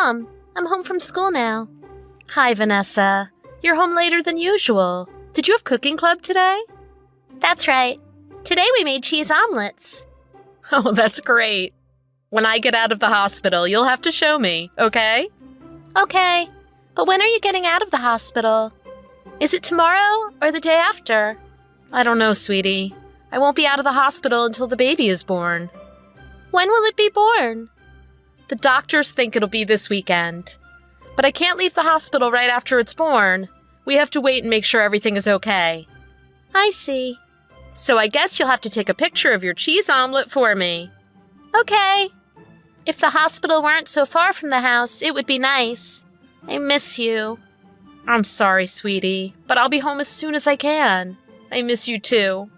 Mom, I'm home from school now. Hi, Vanessa. You're home later than usual. Did you have cooking club today? That's right. Today we made cheese omelets. Oh, that's great. When I get out of the hospital, you'll have to show me, okay? Okay. But when are you getting out of the hospital? Is it tomorrow or the day after? I don't know, sweetie. I won't be out of the hospital until the baby is born. When will it be born? The doctors think it'll be this weekend. But I can't leave the hospital right after it's born. We have to wait and make sure everything is okay. I see. So I guess you'll have to take a picture of your cheese omelet for me. Okay. If the hospital weren't so far from the house, it would be nice. I miss you. I'm sorry, sweetie, but I'll be home as soon as I can. I miss you too.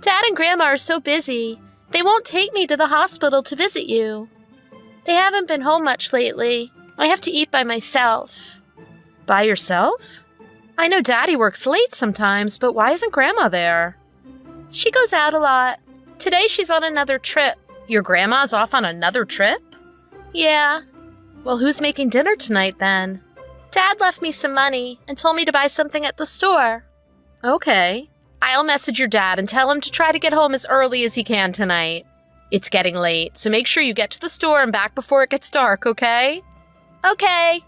Dad and Grandma are so busy. They won't take me to the hospital to visit you. They haven't been home much lately. I have to eat by myself. By yourself? I know Daddy works late sometimes, but why isn't Grandma there? She goes out a lot. Today she's on another trip. Your grandma's off on another trip? Yeah. Well, who's making dinner tonight then? Dad left me some money and told me to buy something at the store. Okay. I'll message your dad and tell him to try to get home as early as he can tonight. It's getting late, so make sure you get to the store and back before it gets dark, okay? Okay.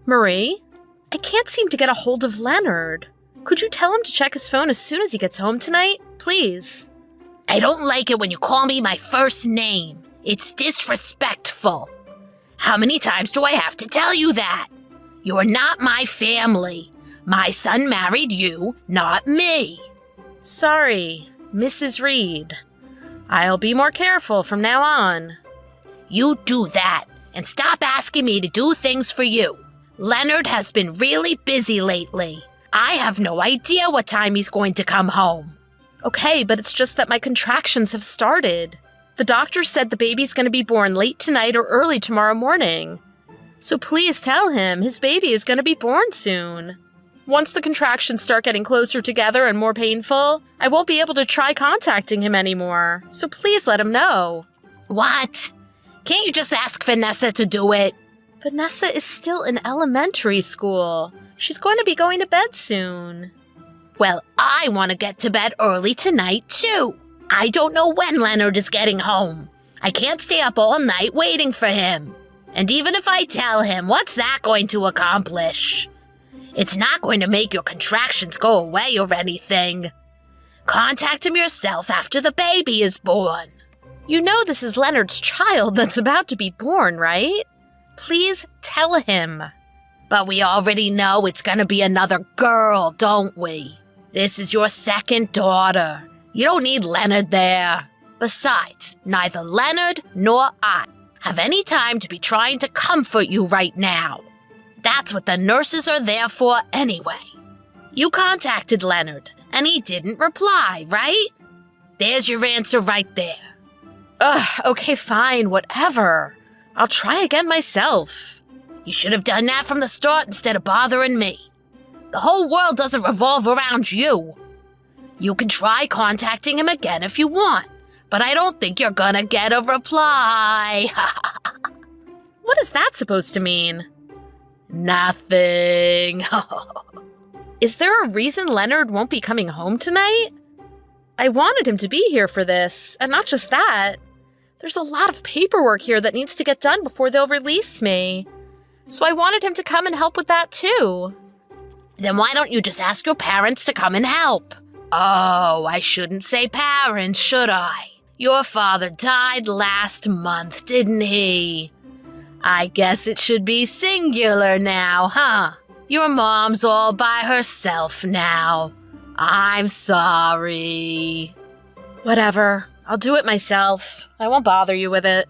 Marie? I can't seem to get a hold of Leonard. Could you tell him to check his phone as soon as he gets home tonight? Please. I don't like it when you call me my first name. It's disrespectful. How many times do I have to tell you that? You're not my family. My son married you, not me. Sorry, Mrs. Reed. I'll be more careful from now on. You do that, and stop asking me to do things for you. Leonard has been really busy lately. I have no idea what time he's going to come home. Okay, but it's just that my contractions have started. The doctor said the baby's going to be born late tonight or early tomorrow morning. So please tell him his baby is going to be born soon. Once the contractions start getting closer together and more painful, I won't be able to try contacting him anymore. So please let him know. What? Can't you just ask Vanessa to do it? Vanessa is still in elementary school. She's going to be going to bed soon. Well, I want to get to bed early tonight, too. I don't know when Leonard is getting home. I can't stay up all night waiting for him. And even if I tell him, what's that going to accomplish? It's not going to make your contractions go away or anything. Contact him yourself after the baby is born. You know this is Leonard's child that's about to be born, right? Please tell him. But we already know it's going to be another girl, don't we? This is your second daughter. You don't need Leonard there. Besides, neither Leonard nor I have any time to be trying to comfort you right now. That's what the nurses are there for anyway. You contacted Leonard, and he didn't reply, right? There's your answer right there. Okay, fine, whatever. I'll try again myself. You should have done that from the start instead of bothering me. The whole world doesn't revolve around you. You can try contacting him again if you want, but I don't think you're gonna get a reply. What is that supposed to mean? Nothing. Is there a reason Leonard won't be coming home tonight? I wanted him to be here for this, and not just that. There's a lot of paperwork here that needs to get done before they'll release me. So I wanted him to come and help with that too. Then why don't you just ask your parents to come and help? Oh, I shouldn't say parents, should I? Your father died last month, didn't he? I guess it should be singular now, huh? Your mom's all by herself now. I'm sorry. Whatever. I'll do it myself. I won't bother you with it.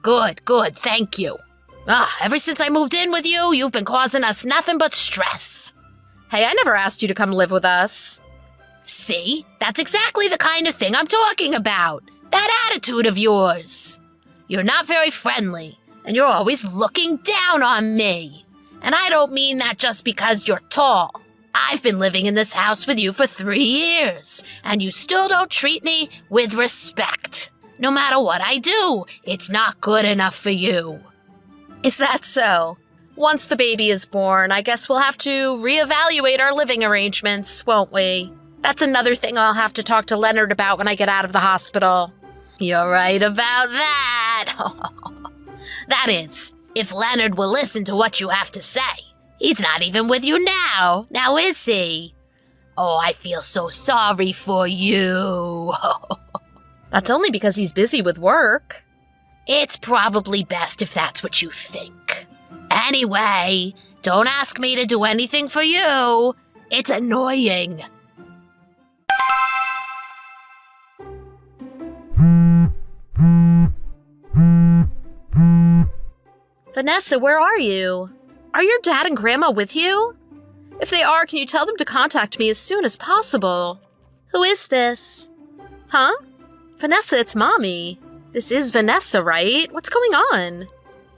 Good, thank you. Ever since I moved in with you, you've been causing us nothing but stress. Hey, I never asked you to come live with us. See? That's exactly the kind of thing I'm talking about. That attitude of yours. You're not very friendly, and you're always looking down on me. And I don't mean that just because you're tall. I've been living in this house with you for 3 years, and you still don't treat me with respect. No matter what I do, it's not good enough for you. Is that so? Once the baby is born, I guess we'll have to reevaluate our living arrangements, won't we? That's another thing I'll have to talk to Leonard about when I get out of the hospital. You're right about that. That is, if Leonard will listen to what you have to say. He's not even with you now is he? Oh, I feel so sorry for you. That's only because he's busy with work. It's probably best if that's what you think. Anyway, don't ask me to do anything for you. It's annoying. Vanessa, where are you? Are your dad and grandma with you? If they are, can you tell them to contact me as soon as possible? Who is this? Huh? Vanessa, it's Mommy. This is Vanessa, right? What's going on?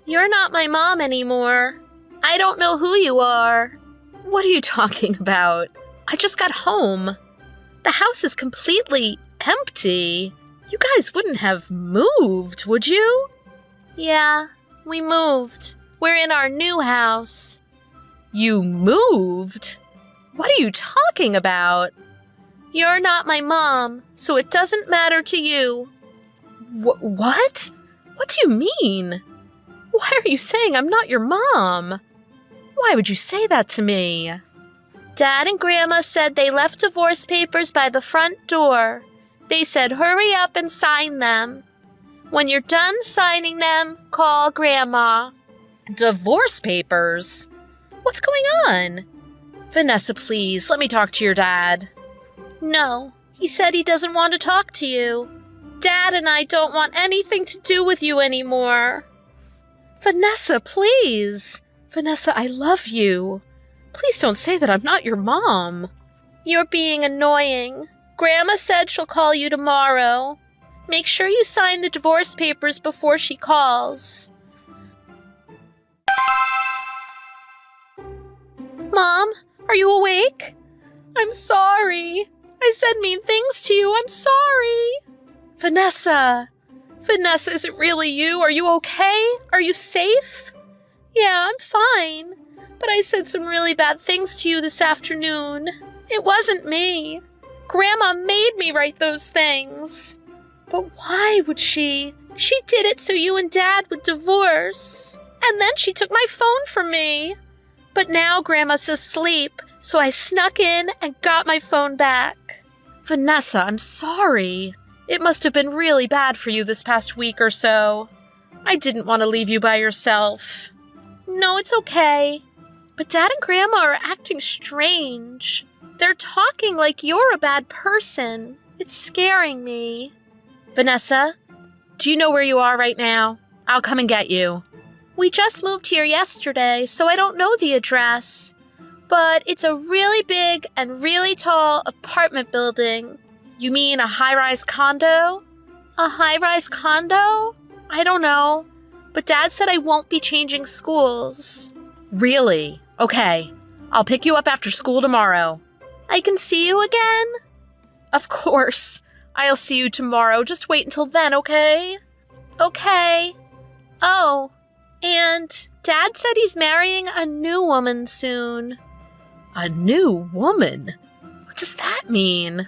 You're not my mom anymore. I don't know who you are. What are you talking about? I just got home. The house is completely empty. You guys wouldn't have moved, would you? Yeah, we moved. We're in our new house. You moved? What are you talking about? You're not my mom, so it doesn't matter to you. What? What do you mean? Why are you saying I'm not your mom? Why would you say that to me? Dad and Grandma said they left divorce papers by the front door. They said hurry up and sign them. When you're done signing them, call Grandma. Divorce papers? What's going on? Vanessa, please, let me talk to your dad. No, he said he doesn't want to talk to you. Dad and I don't want anything to do with you anymore. Vanessa, please. Vanessa, I love you. Please don't say that I'm not your mom. You're being annoying. Grandma said she'll call you tomorrow. Make sure you sign the divorce papers before she calls. Mom, are you awake? I'm sorry. I said mean things to you. I'm sorry. Vanessa, is it really you? Are you okay? Are you safe? Yeah, I'm fine. But I said some really bad things to you this afternoon. It wasn't me. Grandma made me write those things. But why would she? She did it so you and Dad would divorce. And then she took my phone from me. But now Grandma's asleep, so I snuck in and got my phone back. Vanessa, I'm sorry. It must have been really bad for you this past week or so. I didn't want to leave you by yourself. No, it's okay. But Dad and Grandma are acting strange. They're talking like you're a bad person. It's scaring me. Vanessa, do you know where you are right now? I'll come and get you. We just moved here yesterday, so I don't know the address. But it's a really big and really tall apartment building. You mean a high-rise condo? A high-rise condo? I don't know. But Dad said I won't be changing schools. Really? Okay. I'll pick you up after school tomorrow. I can see you again? Of course. I'll see you tomorrow. Just wait until then, okay? Okay. Oh, and Dad said he's marrying a new woman soon. A new woman? What does that mean?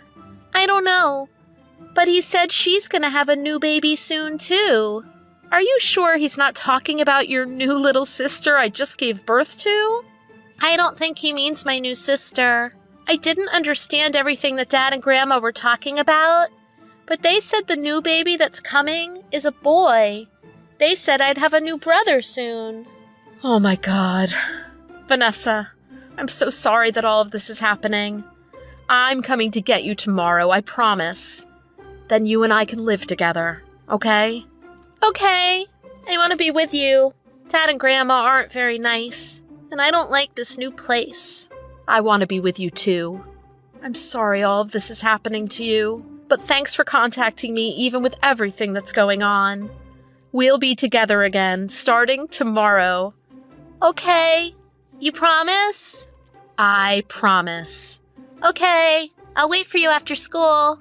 I don't know. But he said she's gonna have a new baby soon, too. Are you sure he's not talking about your new little sister I just gave birth to? I don't think he means my new sister. I didn't understand everything that Dad and Grandma were talking about, but they said the new baby that's coming is a boy. They said I'd have a new brother soon. Oh my God. Vanessa, I'm so sorry that all of this is happening. I'm coming to get you tomorrow, I promise. Then you and I can live together, okay? Okay, I want to be with you. Dad and Grandma aren't very nice, and I don't like this new place. I want to be with you too. I'm sorry all of this is happening to you, but thanks for contacting me even with everything that's going on. We'll be together again, starting tomorrow. Okay, you promise? I promise. Okay, I'll wait for you after school.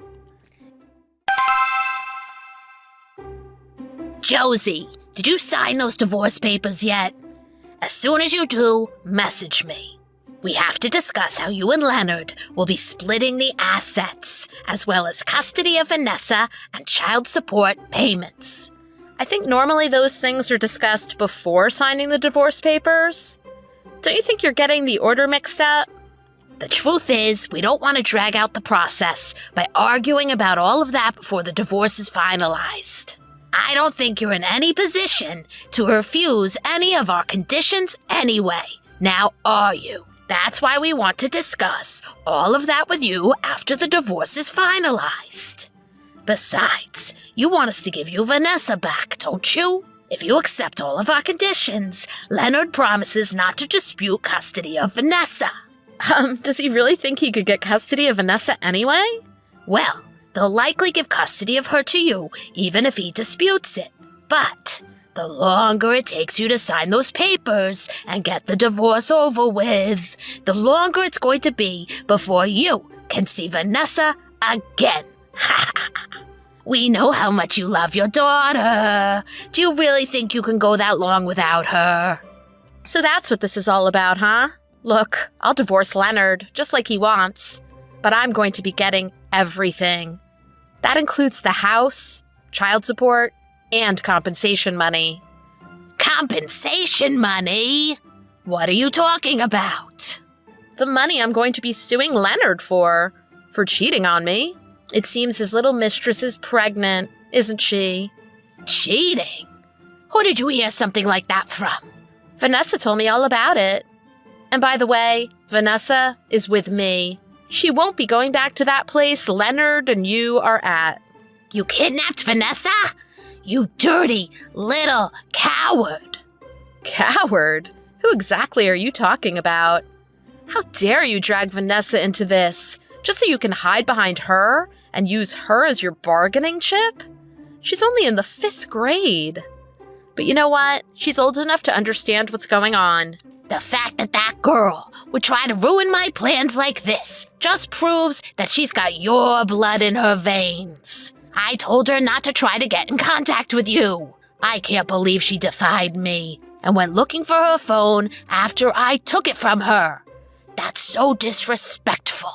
Josie, did you sign those divorce papers yet? As soon as you do, message me. We have to discuss how you and Leonard will be splitting the assets, as well as custody of Vanessa and child support payments. I think normally those things are discussed before signing the divorce papers. Don't you think you're getting the order mixed up? The truth is, we don't want to drag out the process by arguing about all of that before the divorce is finalized. I don't think you're in any position to refuse any of our conditions anyway. Now, are you? That's why we want to discuss all of that with you after the divorce is finalized. Besides, you want us to give you Vanessa back, don't you? If you accept all of our conditions, Leonard promises not to dispute custody of Vanessa. Does he really think he could get custody of Vanessa anyway? Well, they'll likely give custody of her to you, even if he disputes it. But the longer it takes you to sign those papers and get the divorce over with, the longer it's going to be before you can see Vanessa again. We know how much you love your daughter. Do you really think you can go that long without her? So that's what this is all about, huh? Look, I'll divorce Leonard, just like he wants. But I'm going to be getting everything. That includes the house, child support, and compensation money. Compensation money? What are you talking about? The money I'm going to be suing Leonard for cheating on me. It seems his little mistress is pregnant, isn't she? Cheating? Who did you hear something like that from? Vanessa told me all about it. And by the way, Vanessa is with me. She won't be going back to that place Leonard and you are at. You kidnapped Vanessa? You dirty little coward. Coward? Who exactly are you talking about? How dare you drag Vanessa into this, just so you can hide behind her and use her as your bargaining chip? She's only in the 5th grade. But you know what? She's old enough to understand what's going on. The fact that that girl would try to ruin my plans like this just proves that she's got your blood in her veins. I told her not to try to get in contact with you. I can't believe she defied me and went looking for her phone after I took it from her. That's so disrespectful.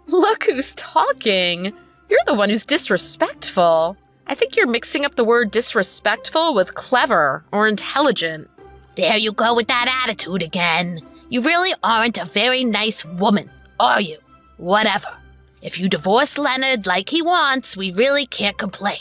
Look who's talking. You're the one who's disrespectful. I think you're mixing up the word disrespectful with clever or intelligent. There you go with that attitude again. You really aren't a very nice woman, are you? Whatever. If you divorce Leonard like he wants, we really can't complain.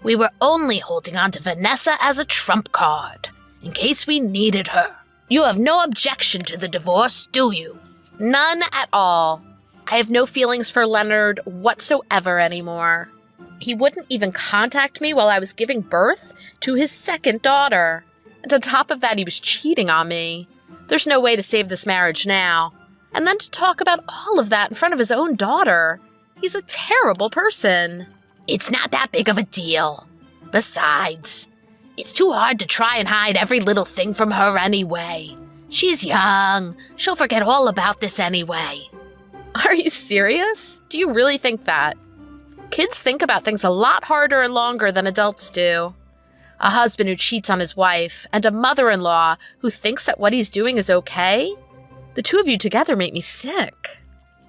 We were only holding on to Vanessa as a trump card, in case we needed her. You have no objection to the divorce, do you? None at all. I have no feelings for Leonard whatsoever anymore. He wouldn't even contact me while I was giving birth to his 2nd daughter. And on top of that, he was cheating on me. There's no way to save this marriage now. And then to talk about all of that in front of his own daughter. He's a terrible person. It's not that big of a deal. Besides, it's too hard to try and hide every little thing from her anyway. She's young. She'll forget all about this anyway. Are you serious? Do you really think that? Kids think about things a lot harder and longer than adults do. A husband who cheats on his wife, and a mother-in-law who thinks that what he's doing is okay? The two of you together make me sick.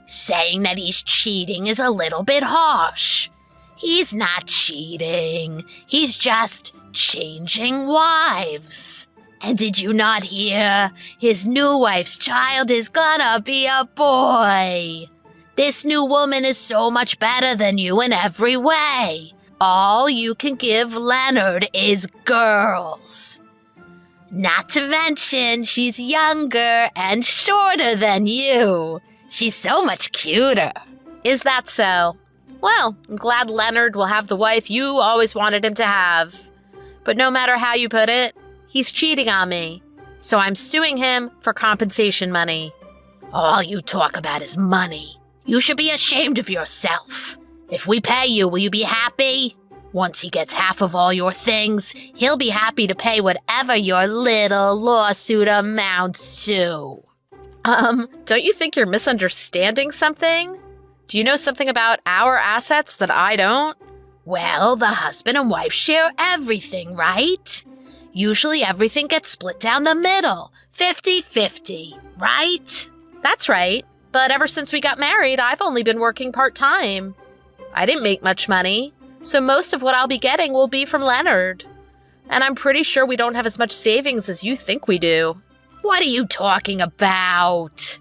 Saying that he's cheating is a little bit harsh. He's not cheating. He's just changing wives. And did you not hear? His new wife's child is gonna be a boy. This new woman is so much better than you in every way. All you can give Leonard is girls. Not to mention, she's younger and shorter than you. She's so much cuter. Is that so? Well, I'm glad Leonard will have the wife you always wanted him to have. But no matter how you put it, he's cheating on me. So I'm suing him for compensation money. All you talk about is money. You should be ashamed of yourself. If we pay you, will you be happy? Once he gets half of all your things, he'll be happy to pay whatever your little lawsuit amounts to. Don't you think you're misunderstanding something? Do you know something about our assets that I don't? Well, the husband and wife share everything, right? Usually everything gets split down the middle, 50-50, right? That's right. But ever since we got married, I've only been working part-time. I didn't make much money, so most of what I'll be getting will be from Leonard. And I'm pretty sure we don't have as much savings as you think we do. What are you talking about?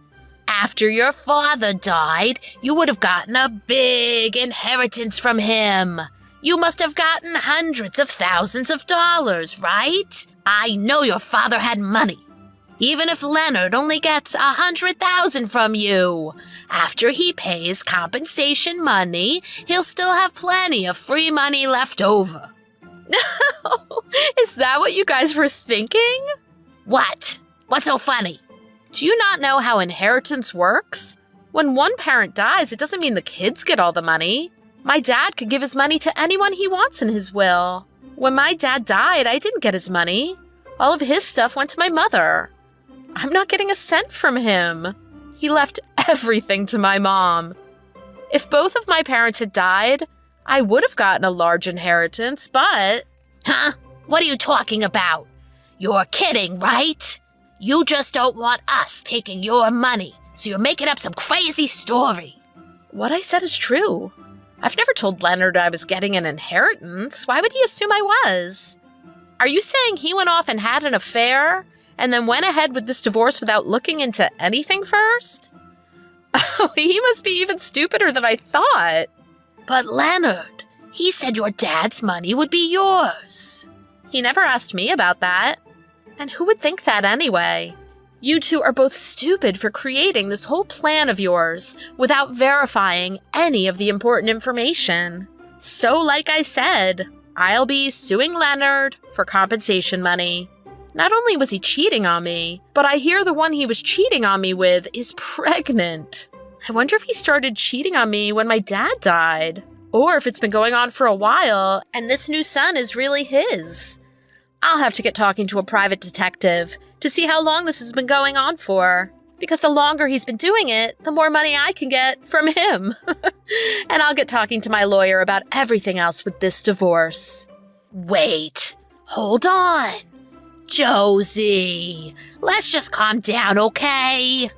After your father died, you would have gotten a big inheritance from him. You must have gotten hundreds of thousands of dollars, right? I know your father had money. Even if Leonard only gets 100,000 from you, after he pays compensation money, he'll still have plenty of free money left over. Is that what you guys were thinking? What? What's so funny? Do you not know how inheritance works? When one parent dies, it doesn't mean the kids get all the money. My dad could give his money to anyone he wants in his will. When my dad died, I didn't get his money. All of his stuff went to my mother. I'm not getting a cent from him. He left everything to my mom. If both of my parents had died, I would have gotten a large inheritance, but... Huh? What are you talking about? You're kidding, right? You just don't want us taking your money, so you're making up some crazy story. What I said is true. I've never told Leonard I was getting an inheritance. Why would he assume I was? Are you saying he went off and had an affair and then went ahead with this divorce without looking into anything first? Oh, he must be even stupider than I thought. But Leonard, he said your dad's money would be yours. He never asked me about that. And who would think that anyway? You two are both stupid for creating this whole plan of yours without verifying any of the important information. So like I said, I'll be suing Leonard for compensation money. Not only was he cheating on me, but I hear the one he was cheating on me with is pregnant. I wonder if he started cheating on me when my dad died, or if it's been going on for a while and this new son is really his. I'll have to get talking to a private detective to see how long this has been going on for, because the longer he's been doing it, the more money I can get from him. And I'll get talking to my lawyer about everything else with this divorce. Wait, hold on. Josie, let's just calm down, okay?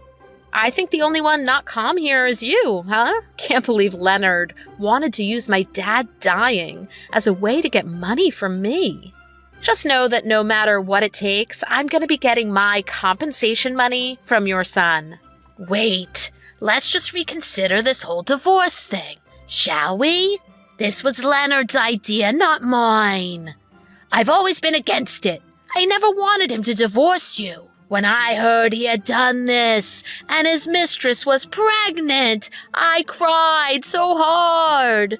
I think the only one not calm here is you, huh? Can't believe Leonard wanted to use my dad dying as a way to get money from me. Just know that no matter what it takes, I'm going to be getting my compensation money from your son. Wait, let's just reconsider this whole divorce thing, shall we? This was Leonard's idea, not mine. I've always been against it. I never wanted him to divorce you. When I heard he had done this and his mistress was pregnant, I cried so hard.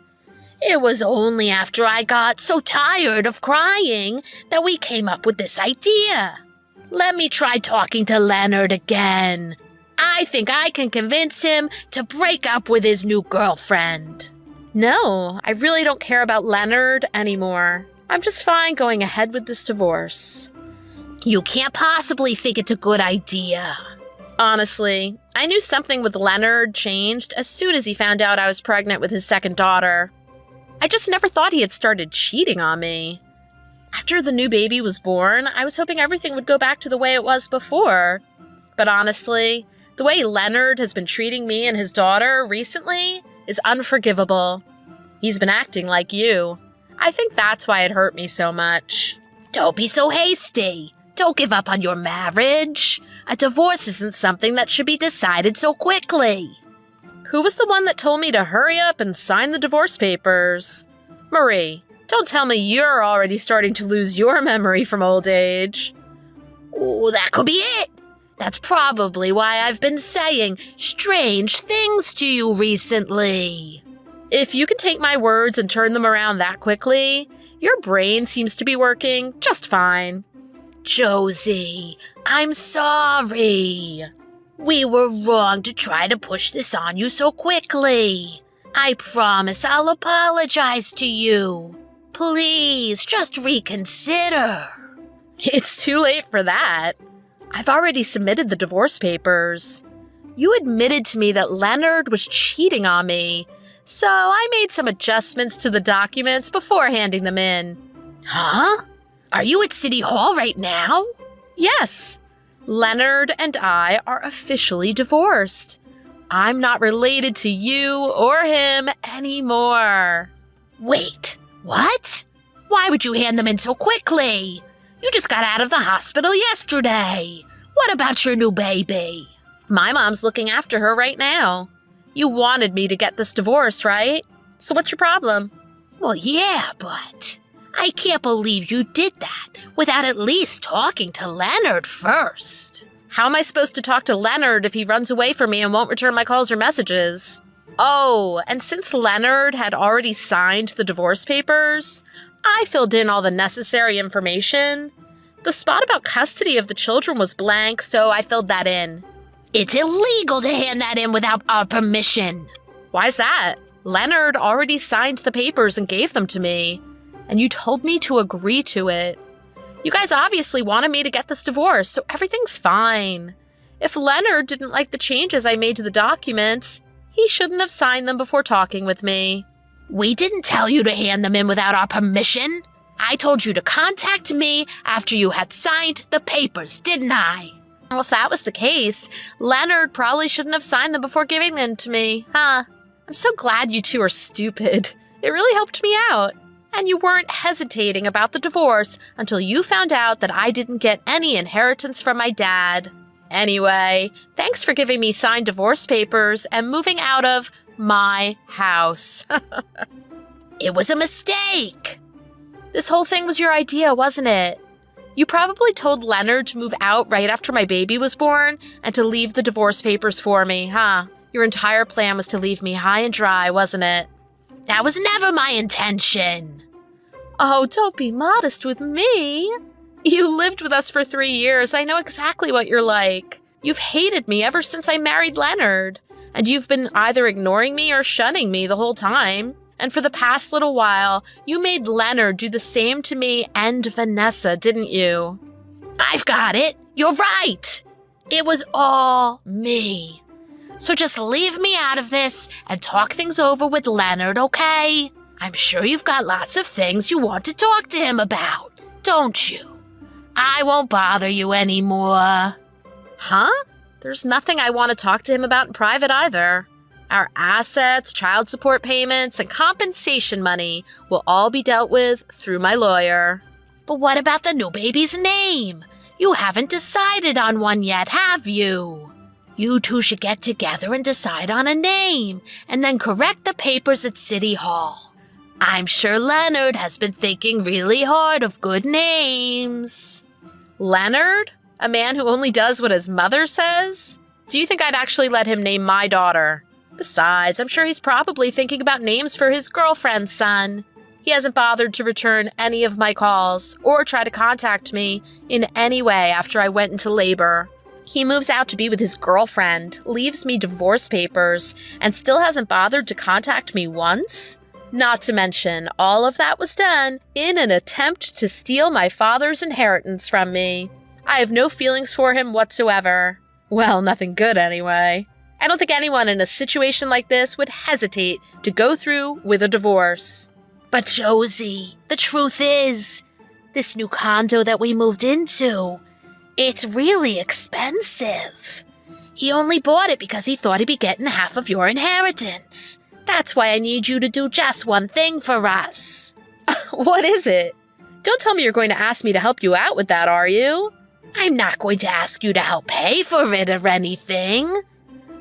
It was only after I got so tired of crying that we came up with this idea. Let me try talking to Leonard again. I think I can convince him to break up with his new girlfriend. No, I really don't care about Leonard anymore. I'm just fine going ahead with this divorce. You can't possibly think it's a good idea. Honestly, I knew something with Leonard changed as soon as he found out I was pregnant with his second daughter. I just never thought he had started cheating on me. After the new baby was born, I was hoping everything would go back to the way it was before. But honestly, the way Leonard has been treating me and his daughter recently is unforgivable. He's been acting like you. I think that's why it hurt me so much. Don't be so hasty. Don't give up on your marriage. A divorce isn't something that should be decided so quickly. Who was the one that told me to hurry up and sign the divorce papers? Marie, don't tell me you're already starting to lose your memory from old age. Oh, that could be it. That's probably why I've been saying strange things to you recently. If you can take my words and turn them around that quickly, your brain seems to be working just fine. Josie, I'm sorry. We were wrong to try to push this on you so quickly. I promise I'll apologize to you. Please, just reconsider. It's too late for that. I've already submitted the divorce papers. You admitted to me that Leonard was cheating on me, So I made some adjustments to the documents before handing them in. Huh? Are you at City Hall right now? Yes, Leonard and I are officially divorced. I'm not related to you or him anymore. Wait, what? Why would you hand them in so quickly? You just got out of the hospital yesterday. What about your new baby? My mom's looking after her right now. You wanted me to get this divorce, right? So what's your problem? Well, yeah, but I can't believe you did that without at least talking to Leonard first. How am I supposed to talk to Leonard if he runs away from me and won't return my calls or messages? Oh, and since Leonard had already signed the divorce papers, I filled in all the necessary information. The spot about custody of the children was blank, so I filled that in. It's illegal to hand that in without our permission. Why's that? Leonard already signed the papers and gave them to me, and you told me to agree to it. You guys obviously wanted me to get this divorce, so everything's fine. If Leonard didn't like the changes I made to the documents, he shouldn't have signed them before talking with me. We didn't tell you to hand them in without our permission. I told you to contact me after you had signed the papers, didn't I? Well, if that was the case, Leonard probably shouldn't have signed them before giving them to me, huh? I'm so glad you two are stupid. It really helped me out. And you weren't hesitating about the divorce until you found out that I didn't get any inheritance from my dad. Anyway, thanks for giving me signed divorce papers and moving out of my house. It was a mistake. This whole thing was your idea, wasn't it? You probably told Leonard to move out right after my baby was born and to leave the divorce papers for me, huh? Your entire plan was to leave me high and dry, wasn't it? That was never my intention. Oh, don't be modest with me. You lived with us for 3 years. I know exactly what you're like. You've hated me ever since I married Leonard. And you've been either ignoring me or shunning me the whole time. And for the past little while, you made Leonard do the same to me and Vanessa, didn't you? I've got it. You're right. It was all me. So just leave me out of this and talk things over with Leonard, okay? I'm sure you've got lots of things you want to talk to him about, don't you? I won't bother you anymore. Huh? There's nothing I want to talk to him about in private either. Our assets, child support payments, and compensation money will all be dealt with through my lawyer. But what about the new baby's name? You haven't decided on one yet, have you? You two should get together and decide on a name, and then correct the papers at City Hall. I'm sure Leonard has been thinking really hard of good names. Leonard? A man who only does what his mother says? Do you think I'd actually let him name my daughter? Besides, I'm sure he's probably thinking about names for his girlfriend's son. He hasn't bothered to return any of my calls or try to contact me in any way after I went into labor. He moves out to be with his girlfriend, leaves me divorce papers, and still hasn't bothered to contact me once? Not to mention, all of that was done in an attempt to steal my father's inheritance from me. I have no feelings for him whatsoever. Well, nothing good anyway. I don't think anyone in a situation like this would hesitate to go through with a divorce. But Josie, the truth is, this new condo that we moved into, it's really expensive. He only bought it because he thought he'd be getting half of your inheritance. That's why I need you to do just one thing for us. What is it? Don't tell me you're going to ask me to help you out with that, are you? I'm not going to ask you to help pay for it or anything.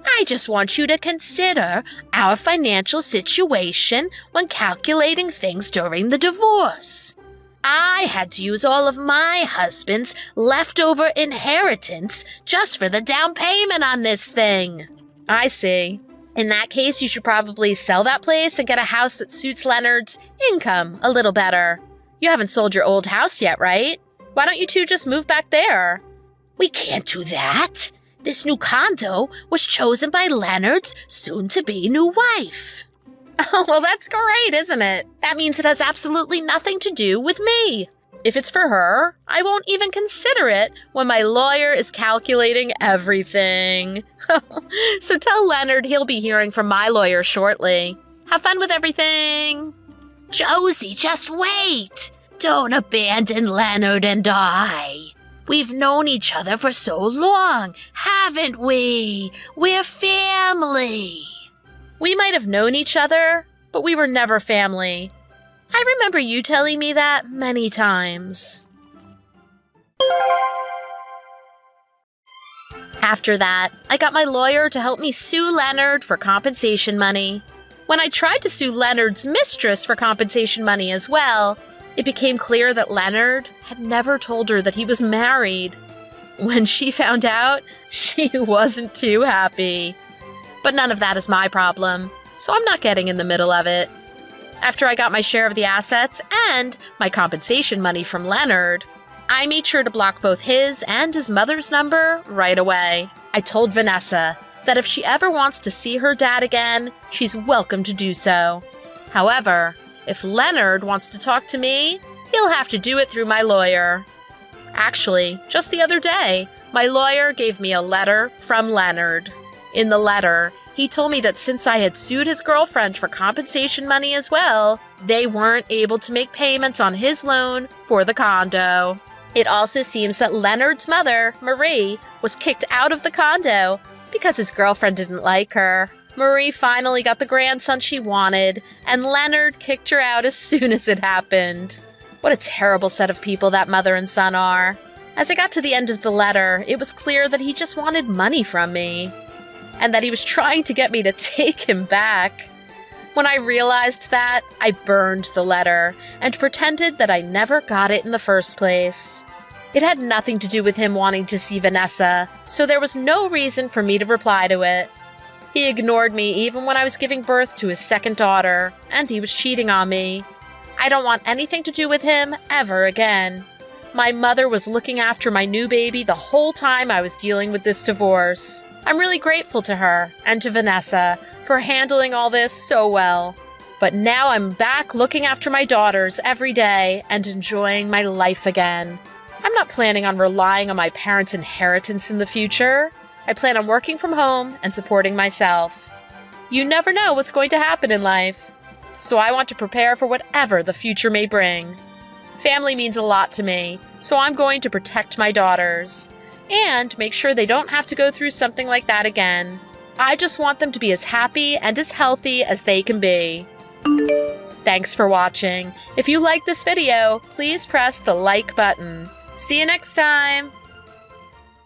I just want you to consider our financial situation when calculating things during the divorce. I had to use all of my husband's leftover inheritance just for the down payment on this thing. I see. In that case, you should probably sell that place and get a house that suits Leonard's income a little better. You haven't sold your old house yet, right? Why don't you two just move back there? We can't do that. This new condo was chosen by Leonard's soon-to-be new wife. Oh, well, that's great, isn't it? That means it has absolutely nothing to do with me. If it's for her, I won't even consider it when my lawyer is calculating everything. So tell Leonard he'll be hearing from my lawyer shortly. Have fun with everything. Josie, just wait! Don't abandon Leonard and I. We've known each other for so long, haven't we? We're family. We might have known each other, but we were never family. I remember you telling me that many times. After that, I got my lawyer to help me sue Leonard for compensation money. When I tried to sue Leonard's mistress for compensation money as well, it became clear that Leonard had never told her that he was married. When she found out, she wasn't too happy. But none of that is my problem, so I'm not getting in the middle of it. After I got my share of the assets and my compensation money from Leonard, I made sure to block both his and his mother's number right away. I told Vanessa that if she ever wants to see her dad again, she's welcome to do so. However, if Leonard wants to talk to me, he'll have to do it through my lawyer. Actually, just the other day, my lawyer gave me a letter from Leonard. In the letter, he told me that since I had sued his girlfriend for compensation money as well, they weren't able to make payments on his loan for the condo. It also seems that Leonard's mother, Marie, was kicked out of the condo because his girlfriend didn't like her. Marie finally got the grandson she wanted, and Leonard kicked her out as soon as it happened. What a terrible set of people that mother and son are. As I got to the end of the letter, it was clear that he just wanted money from me, and that he was trying to get me to take him back. When I realized that, I burned the letter and pretended that I never got it in the first place. It had nothing to do with him wanting to see Vanessa, so there was no reason for me to reply to it. He ignored me even when I was giving birth to his second daughter, and he was cheating on me. I don't want anything to do with him ever again. My mother was looking after my new baby the whole time I was dealing with this divorce. I'm really grateful to her and to Vanessa for handling all this so well. But now I'm back looking after my daughters every day and enjoying my life again. I'm not planning on relying on my parents' inheritance in the future. I plan on working from home and supporting myself. You never know what's going to happen in life, so I want to prepare for whatever the future may bring. Family means a lot to me, so I'm going to protect my daughters and make sure they don't have to go through something like that again. I just want them to be as happy and as healthy as they can be. Thanks for watching. If you like this video, please press the like button. See you next time!